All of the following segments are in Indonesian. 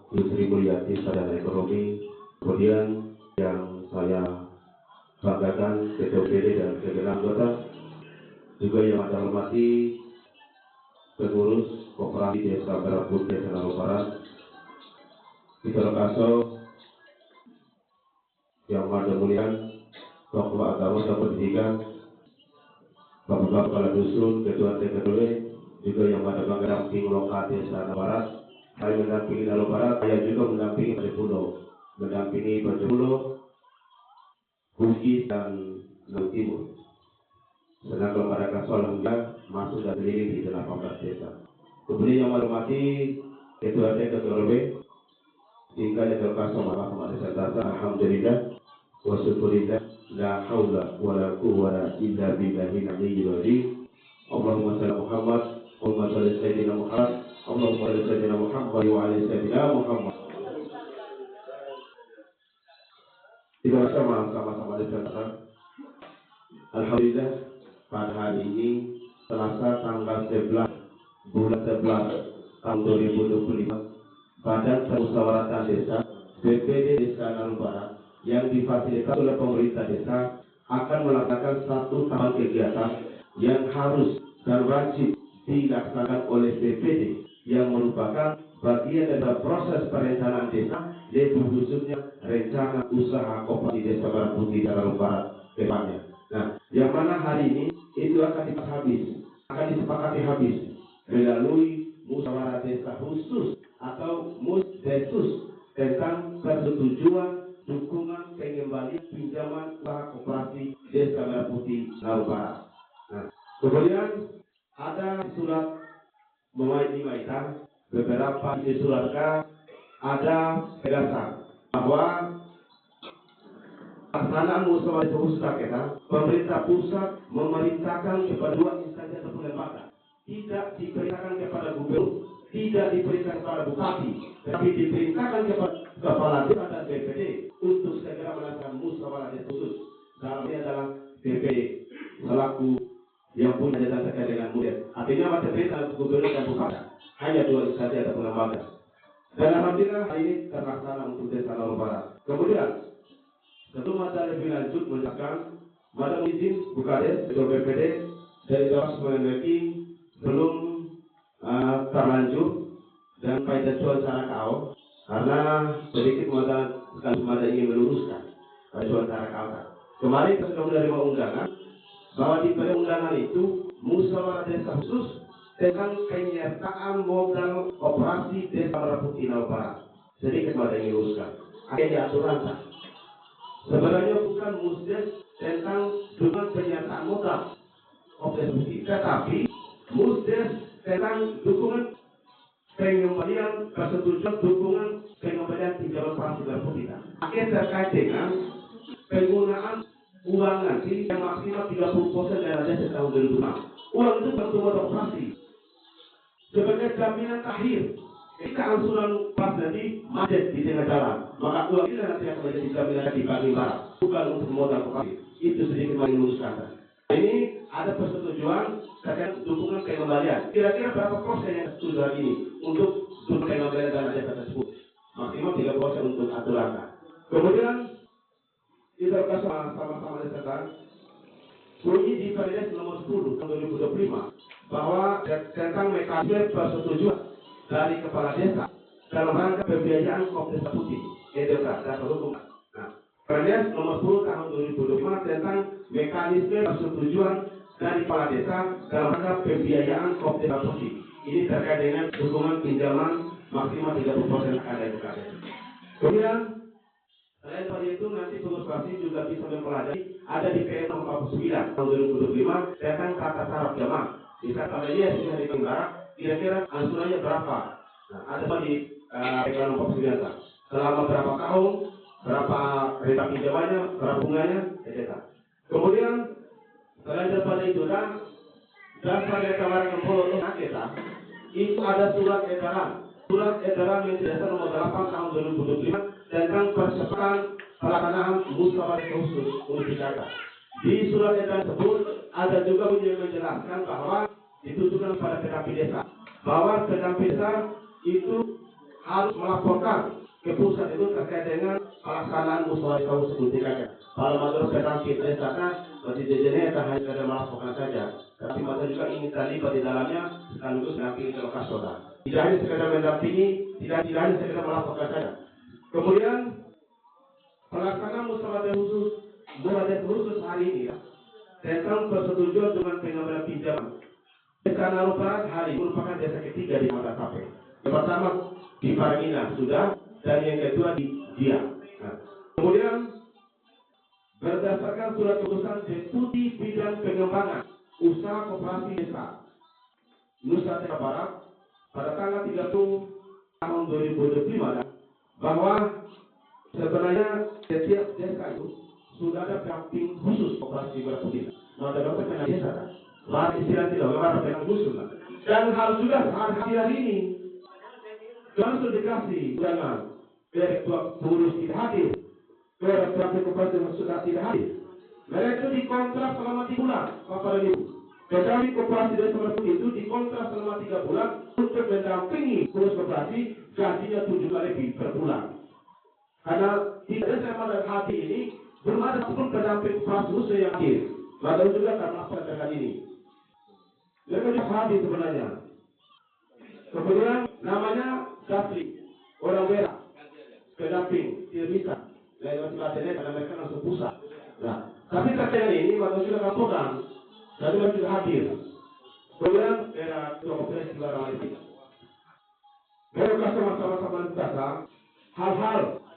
Bu Sri Mulyati Sarjana Ekonomi, kemudian yang saya banggakan Ketua PD dan segenap anggota, juga yang saya hormati pengurus Koperasi Desa Merah Putih Senaru Barat, Peter Kaso, yang Maha Mulian, tokoh agama dan pendidikan, Bapak Kepala Dusun, Ketua TKW, juga yang Maha Bangga Lokal Desa Barat. Saya mendampingi Nalu Barat, saya juga mendampingi Pulau, mendampingi Pulau, Bugis dan Nalu Timur. Sedangkan pada kasus alhamdulillah masuk dan keliling di 18 desa. Kemudian yang menghormati Ketua TKW, hingga yang terkasih sama desa desa, alhamdulillah, wa syukurillah, la haula wa la quwwata illa billahil aliyyil azim. Allahumma shalli Muhammad, Allahumma shalli sayyidina Muhammad, Allahumma shalli sayyidina Muhammad wa ala sayyidina Muhammad. Kita sama-sama desa. Alhamdulillah pada hari ini Selasa tanggal 11 bulan 11 tahun 2025, Badan Permusyawaratan Desa BPD Desa Naru Barat yang difasilitasi oleh pemerintah desa akan melaksanakan satu tahapan kegiatan yang harus dan wajib dilaksanakan oleh BPD yang merupakan bagian dari proses perencanaan desa, yaitu khususnya rencana usaha koperasi Desa Merah Putih Naru Barat depannya. Nah, yang mana hari ini itu akan disepakati habis melalui musyawarah desa khusus atau musdesus tentang persetujuan dukungan pengembalian pinjaman usaha koperasi Desa Merah Putih Naru Barat. Nah, kemudian ada surat maitan, beberapa isi surat ada pegasan bahwa pelaksanaan musyawarah khusus kita, pemerintah pusat memerintahkan kepada dua instansi ataupun lembaga, tidak diperintahkan kepada gubernur, tidak diperintahkan kepada bupati, tapi diperintahkan kepada kepala desa dan BPD untuk segera melakukan musyawarah khusus. Dalam ini adalah BPD selaku yang punya data terkait dengan murid. Artinya masa perintah gubernur dan bupati hanya dua instansi ataupun lembaga. Dan alhamdulillah hari ini terlaksana untuk Desa Naru Barat. Kemudian sebelum ada lebih lanjut menjelaskan, pada izin Bukades, Ketua BPD dari Bapak Semenaki belum terlanjur dan pada cuaca kau karena sedikit mada ingin meluruskan pada cuaca kau. Kemarin kita sudah menerima undangan bahwa di undangan itu musyawarah desa khusus tentang penyertaan modal operasi Desa Merah Putih Naru Barat. Sedikit mada ingin meluruskan. Akhirnya aturan sebenarnya bukan musdes tentang dukungan penyertaan modal operasi, tetapi musdes tentang dukungan pengembalian persetujuan dukungan pengembalian pinjaman operasi Merah Putih. Akhirnya terkait dengan penggunaan uang nanti yang maksimal 30% dari desa tahun 2006. Uang itu untuk modal operasi sebagai jaminan akhir. Jika angsuran pas nanti macet di tengah jalan, maka uang ini nanti akan menjadi jaminan di bagian barat, bukan untuk modal koperasi. Itu sedikit meluruskan. Ini ada persetujuan terkait dukungan pengembalian. Kira-kira berapa persen yang setuju hari ini untuk dukungan pengembalian dana desa tersebut? Maksimal 3% untuk aturan. Kemudian kita sama-sama disahkan bunyi di Perdes nomor 10 tahun 2025 bahwa tentang mekanisme persetujuan dari kepala desa dalam rangka pembiayaan Koperasi Desa Putih EDK dasar hukum. Nah, Perdes nomor 10 tahun 2025 tentang mekanisme persetujuan dari kepala desa dalam rangka pembiayaan Koperasi Desa Putih. Ini terkait dengan dukungan pinjaman maksimal 30% ada di KDS. Kemudian selain dari itu nanti pengurus fraksi juga bisa mempelajari ada di PM nomor 49 tahun 2025 tentang tata cara jamaah. Bisa kalau dia sudah di Tenggara, kira-kira angsurannya berapa? Nah, ada di PM nomor 49. Selama berapa tahun, berapa renta pinjamannya, berapa bunganya, etc. Kemudian selain daripada itu dasar tawaran yang perlu kita itu ada surat edaran yang dasar nomor 8 tahun 2025 tentang percepatan pelaksanaan musyawarah khusus untuk Jakarta. Di surat edaran tersebut ada juga yang menjelaskan bahwa ditujukan pada PKP desa, bahwa PKP desa itu harus melaporkan ke pusat itu terkait dengan pelaksanaan musyawarah desa seperti kalau menurut petangki desa berarti jenisnya tak hanya melaporkan saja, tapi masa juga ingin terlibat di dalamnya sekaligus mendampingi ke lokasi kota. Tidak hanya sekedar mendampingi, tidak hanya sekedar melaporkan saja. Kemudian pelaksanaan musyawarah khusus hari ini ya, tentang persetujuan dengan pengambilan pinjaman. Desa Naru Barat hari merupakan desa ketiga di Mata Tape. Yang pertama di Parangina sudah, dan yang kedua di Dia. Nah, kemudian berdasarkan surat keputusan Deputi Bidang Pengembangan Usaha Koperasi Desa Nusa Tenggara Barat pada tanggal 30 tahun 2025 bahwa sebenarnya setiap desa itu sudah ada pendamping khusus koperasi beras putih. Nah, ada pendamping desa kan? Lah istilah tidak ada pendamping khusus lah. Dan harus juga hari ini langsung dikasih jangan ketua pengurus tidak hadir, ketua koperasi sudah tidak hadir. Mereka itu dikontrak selama 3 bulan, Bapak dan Ibu. Kecuali koperasi desa beras putih itu dikontrak selama 3 bulan untuk mendampingi pengurus koperasi, gajinya 7 kali lebih per bulan. Karena tidak ada sama dengan hati ini, belum ada satupun pendamping koperasi khusus yang hadir. Maka juga karena apa dengan ini. Mereka juga hadir sebenarnya. Kemudian namanya Dapli, orang merah, pendamping, tidak bisa. Lain masih badannya karena mereka langsung pusat. Nah, tapi terkait ini, maka sudah kampurkan. Dan mereka juga hadir. Kemudian era ketua koperasi di Barang Alif. Mereka sama-sama data,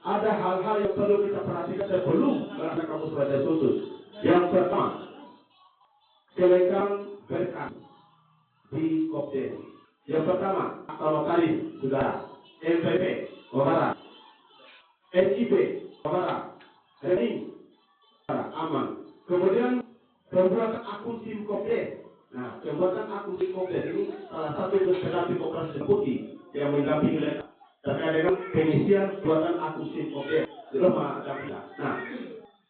ada hal-hal yang perlu kita perhatikan sebelum melaksanakan musyawarah khusus. Yang pertama, kelengkapan berkas di Kopdes. Yang pertama, akta notaris, saudara, MPP, Bapak, SIP, Bapak, rekening, aman. Kemudian pembuatan akun SIM Kopdes. Nah, pembuatan akun SIM Kopdes ini salah satu pendamping koperasi putih yang mendampingi mereka terkait dengan pengisian buatan akun SIM Kopdes di rumah dampingan. Nah,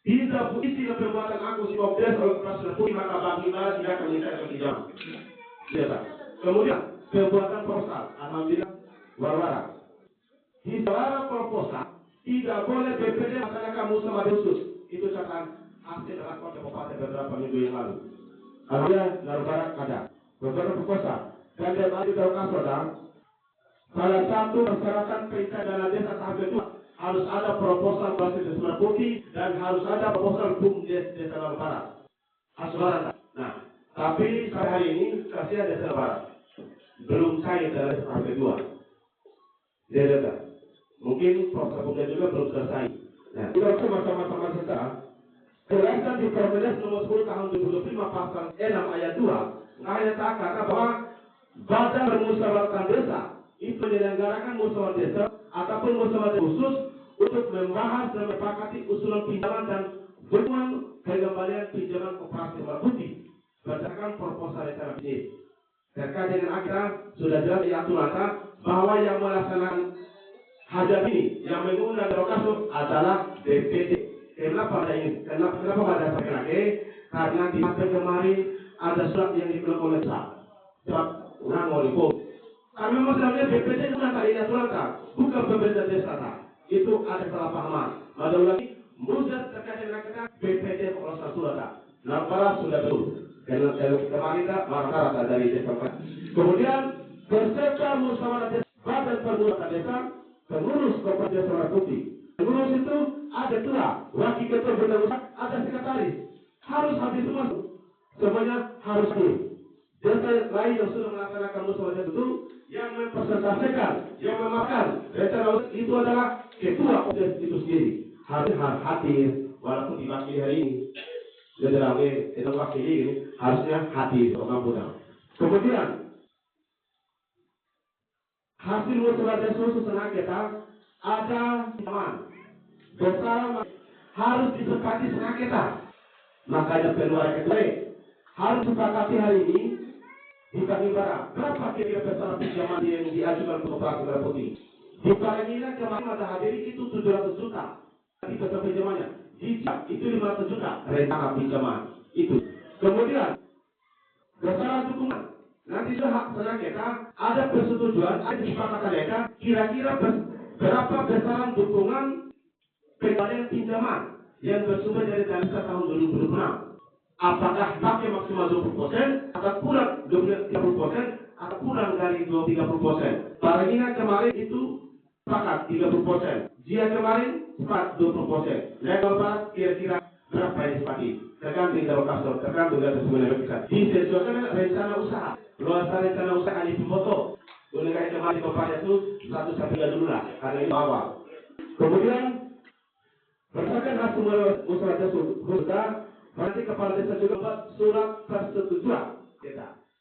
bila isi dan pembuatan akun SIM Kopdes oleh koperasi putih maka bagi mana tidak akan meningkat pinjaman. Biasa. Kemudian pembuatan proposal, alhamdulillah warwara. Di dalam proposal tidak boleh BPD masyarakat musyawarah khusus. Itu catatan hasil rakor kabupaten beberapa minggu yang lalu. Alhamdulillah Naru Barat ada beberapa proposal. Dan yang tadi tahu saudara, salah satu persyaratan perintah dana desa tahap kedua harus ada proposal basis desa putih dan harus ada proposal BUMDes desa Naru Barat. Asuran. Nah, tapi sampai hari ini kasihan desa Barat belum cair dari tahap kedua. Dia data. Mungkin proses hukumnya juga belum selesai. Nah, kita sama-sama kita jelaskan di Permendes nomor 10 tahun 2025 pasal 6 ayat 2. Ayat kata bahwa badan permusyawaratan desa itu menyelenggarakan musyawarah desa ataupun musyawarah khusus untuk membahas dan menyepakati usulan pinjaman dan dukungan pengembalian pinjaman koperasi barang putih berdasarkan proposal rencana bisnis. Terkait dengan akhirnya sudah jelas diatur bahwa yang melaksanakan hajat ini yang mengundang lokasi adalah DPD. Kenapa pada ini? Kenapa pada saat lagi? Karena di masa kemarin ada surat yang dikeluarkan oleh surat ngangor itu. Kami masalahnya DPD itu tak diaturkan, bukan pemerintah desa. Itu ada salah pahaman. Pada lagi mudah terkait dengan kita BPD pengurusan surat. Nampaknya sudah betul. Karena kemarin rata-rata dari desa. Kemudian peserta musyawarah desa, badan permusyawaratan desa, pengurus koperasi desa Merah Putih. Pengurus itu ada ketua, wakil ketua bidang usaha, ada sekretaris. Harus habis semua. Semuanya harus hadir. Desa lain yang sudah melaksanakan musyawarah itu yang mempresentasikan, yang memakan rencana itu adalah ketua koperasi itu sendiri. Harus hadir walaupun diwakili hari ini. Jadi itu wakil ini harusnya hadir orang. Kemudian hasil musyawarah khusus kita ada teman bersama harus disepakati kita. Makanya keluar ketua harus disepakati hari ini di Parangina. Berapa kira-kira besaran pinjaman yang diajukan koperasi Merah Putih? Di Parangina kemarin ada hadiri itu 700 juta. Di besaran pinjamannya. Itu 500 juta rencana pinjaman itu. Kemudian besaran dukungan. Nanti sudah senang kita ada persetujuan, ada kesepakatan mereka, kira-kira berapa besaran dukungan pemberian pinjaman yang bersumber dari dana tahun 2026. Apakah pakai maksimal 20% atau kurang 30% atau kurang dari 30%. Parangina kemarin itu sepakat 30%. Jia kemarin sepakat 20%. Level Barat kira-kira berapa yang disepakati? Tergantung dari kastor, tergantung dari semuanya kita. Disesuaikan rencana usaha. Luas rencana usaha ini foto. Boleh kali kemarin kepada itu 1 dulu lah, karena ini awal. Kemudian berdasarkan hasil usaha tersebut, nanti kepala desa juga membuat surat persetujuan.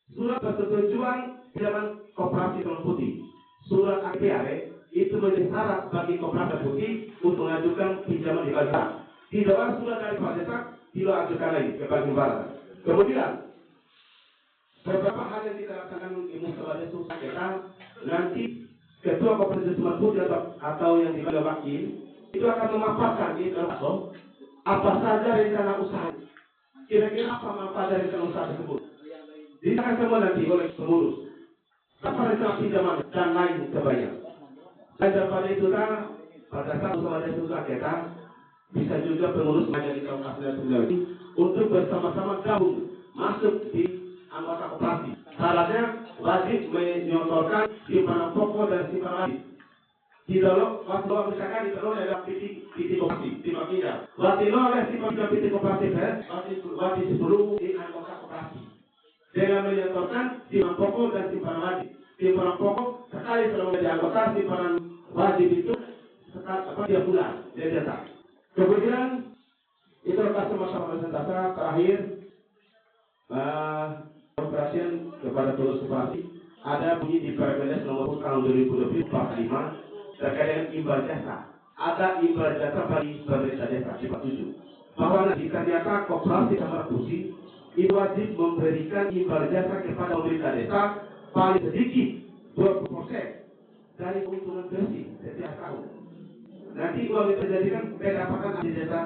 Surat persetujuan pinjaman koperasi Telur Putih. Surat APR itu menjadi syarat bagi koperasi Telur Putih untuk mengajukan pinjaman di Bagian Barat. Tidak ada surat dari kepala desa, tidak ajukan lagi ke Bagian Barat. Kemudian beberapa hal yang kita laksanakan di musawarah desa usaha kita, nanti ketua koperasi Telur Putih atau yang dipanggil wakil itu akan memaparkan di dalam apa saja rencana usaha. Kira-kira apa manfaat dari rencana usaha tersebut. Ditanyakan semua nanti oleh pengurus. Apa rencana pinjaman dan lain sebagainya. Dan daripada itu pada saat usaha desa usaha kita bisa juga pengurus menjadi kaum asli untuk bersama-sama gabung masuk di anggota koperasi. Syaratnya wajib menyotorkan simpanan pokok dan simpanan wajib. Di dalam waktu misalkan di dalam ada titik koperasi, titik tidak. Waktu itu oleh titik koperasi wajib sebelum di anggota koperasi. Dengan menyetorkan simpanan pokok dan simpanan wajib. Simpanan pokok sekali setelah menjadi anggota, simpanan wajib itu tiap bulan dia cetak. Kemudian itu lokasi masalah presentasi terakhir operasian kepada seluruh koperasi ada bunyi di Permendes nomor tahun 2020 45 terkait dengan imbal jasa. Ada imbal jasa bagi pemerintah desa sifat 7 bahwa ternyata koperasi Samara Putih itu wajib memberikan imbal jasa kepada pemerintah desa paling sedikit 20% dari keuntungan bersih setiap tahun. Nanti uang itu dijadikan pendapatan di desa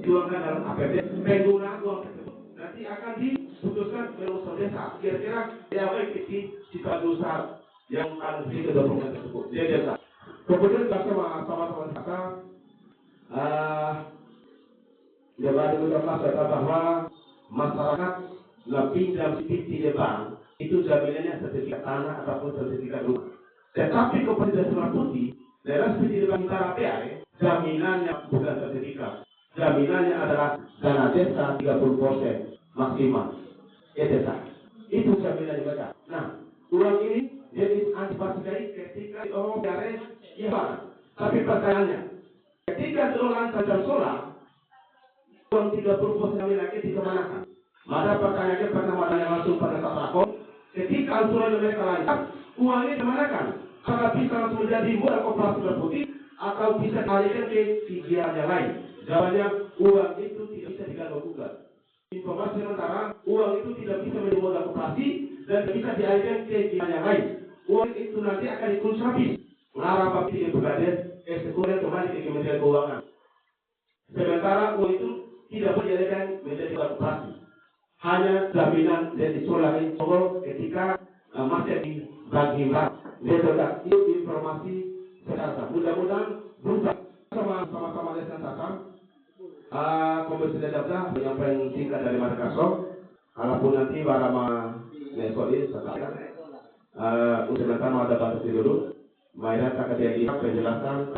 diuangkan dalam APBD penggunaan uang tersebut nanti akan diputuskan oleh usaha desa. Kira-kira yang baik cita usaha yang akan sedikit 20% tersebut dia desa. Kemudian sama-sama kata jawaban juga kata bahwa masyarakat pinjam di bank itu jaminannya sertifikat tanah ataupun sertifikat rumah. Tetapi kepada Desa Putih dalam seperti bank APR jaminannya bukan sertifikat. Jaminannya adalah dana desa 30% maksimal. Itu jaminan mereka. Nah, uang ini jadi antisipasi ketika orang biara iya bang. Tapi pertanyaannya, ketika orang tajam solar, uang 30% lagi dikemanakan? Maka pertanyaannya pertama yang langsung pada saat rakor, ketika asuran mereka lancar, uang ini kemanakan? Apakah bisa langsung menjadi modal koperasi Telur Putih atau bisa dialihkan ke pikiran yang lain? Jawabannya, uang itu tidak bisa diganggu-gugat. Informasi sementara, uang itu tidak bisa menjadi modal koperasi dan bisa dialihkan ke pikiran yang lain. Uang itu nanti akan dikurus habis. Melarang bagi yang berkades, eksekutif kembali ke Kementerian Keuangan. Sementara uang itu tidak boleh dialihkan menjadi modal koperasi. Hanya jaminan dan disolari ketika masih di bagi itu informasi sekarang. Mudah-mudahan berubah sama-sama desa Sasam. Komisi Desa menyampaikan singkat dari Madagaskar. Kalaupun nanti barama nesodi sekarang. Untuk nanti ada batas dulu. Mainan kakak dia penjelasan.